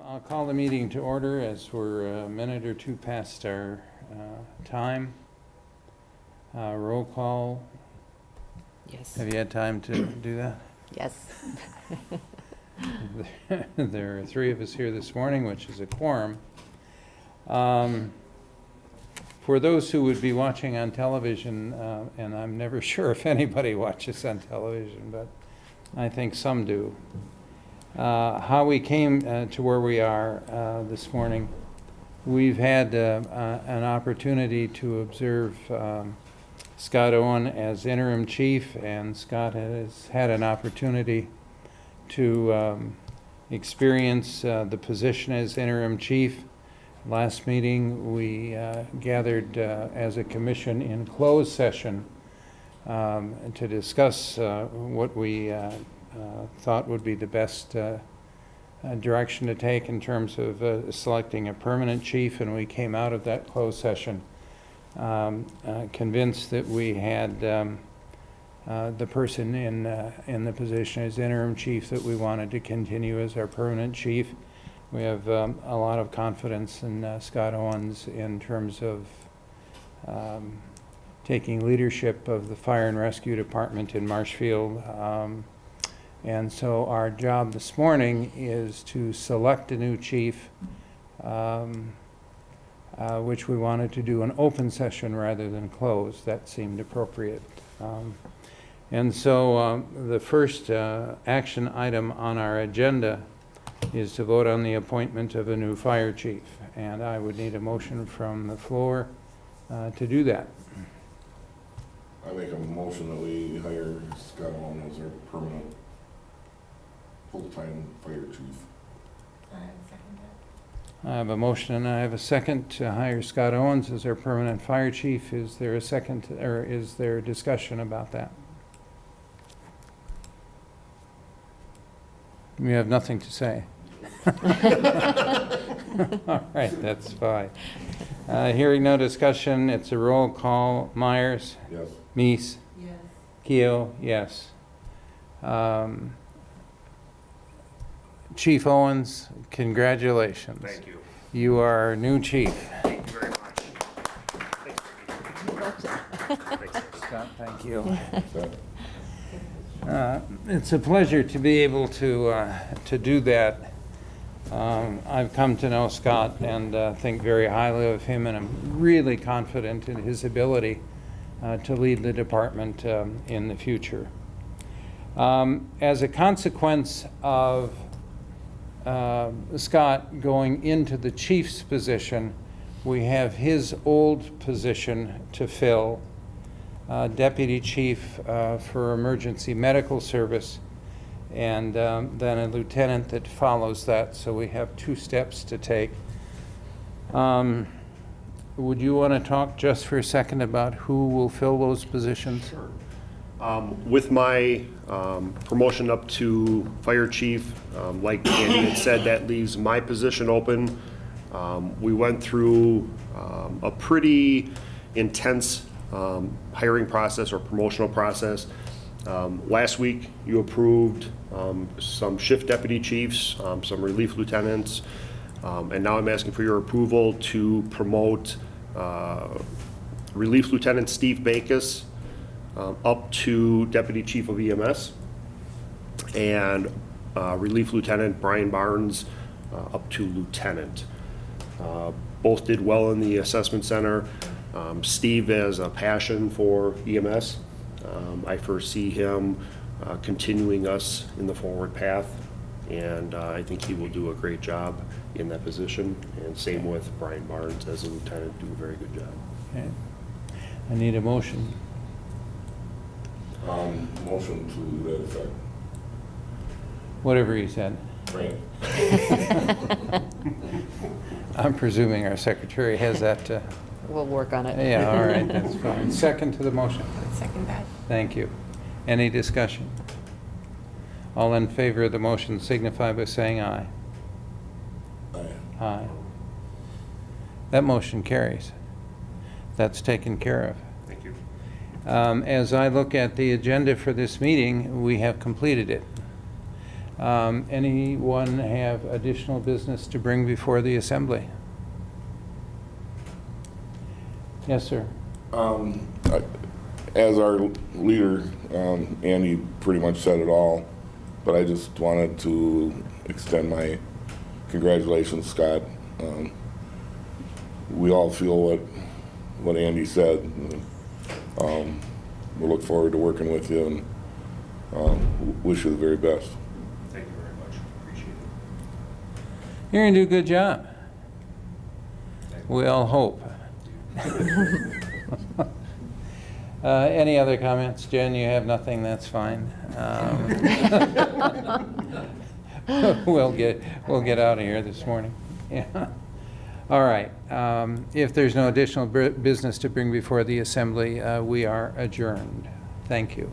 I'll call the meeting to order as we're a minute or two past our time. Roll call. Yes. Have you had time to do that? Yes. There are three of us here this morning, which is a quorum. For those who would be watching on television, and I'm never sure if anybody watches on television, but I think some do, how we came to where we are this morning. We've had an opportunity to observe Scott Owen as interim chief, and Scott has had an opportunity to experience the position as interim chief. Last meeting, we gathered as a commission in closed session to discuss what we thought would be the best direction to take in terms of selecting a permanent chief, and we came out of that closed session convinced that we had the person in the position as interim chief that we wanted to continue as our permanent chief. We have a lot of confidence in Scott Owens in terms of taking leadership of the Fire and Rescue Department in Marshfield. And so our job this morning is to select a new chief, which we wanted to do an open session rather than closed. That seemed appropriate. And so the first action item on our agenda is to vote on the appointment of a new fire chief. And I would need a motion from the floor to do that. I make a motion that we hire Scott Owen as our permanent full-time fire chief. I have a motion and I have a second to hire Scott Owens as our permanent fire chief. Is there a second, or is there discussion about that? We have nothing to say. All right, that's fine. Hearing no discussion, it's a roll call. Myers? Yes. Meese? Yes. Keel? Yes. Chief Owens, congratulations. Thank you. You are our new chief. Thank you very much. Thanks. Scott, thank you. So, It's a pleasure to be able to do that. I've come to know Scott and think very highly of him, and I'm really confident in his ability to lead the department in the future. As a consequence of Scott going into the chief's position, we have his old position to fill, deputy chief for emergency medical service, and then a lieutenant that follows that. So we have two steps to take. Would you want to talk just for a second about who will fill those positions? Sure. With my promotion up to fire chief, like Andy had said, that leaves my position open. We went through a pretty intense hiring process or promotional process. Last week, you approved some shift deputy chiefs, some relief lieutenants, and now I'm asking for your approval to promote Relief Lieutenant Steve Bacus up to Deputy Chief of EMS, and Relief Lieutenant Brian Barnes up to Lieutenant. Both did well in the assessment center. Steve has a passion for EMS. I foresee him continuing us in the forward path, and I think he will do a great job in that position. And same with Brian Barnes as a lieutenant, do a very good job. Okay. I need a motion. motion to that effect. Whatever he said. Right. I'm presuming our secretary has that. We'll work on it. Yeah, all right, that's fine. Second to the motion. Second that. Thank you. Any discussion? All in favor of the motion signify by saying aye. Aye. Aye. That motion carries. That's taken care of. Thank you. As I look at the agenda for this meeting, we have completed it. Anyone have additional business to bring before the assembly? Yes, sir. As our leader, Andy pretty much said it all, but I just wanted to extend my congratulations, Scott. We all feel what Andy said. We look forward to working with you and wish you the very best. Thank you very much. Appreciate it. You're going to do a good job. We all hope. Any other comments? Jen, you have nothing, that's fine. We'll get out of here this morning. Yeah. All right. If there's no additional business to bring before the assembly, we are adjourned. Thank you.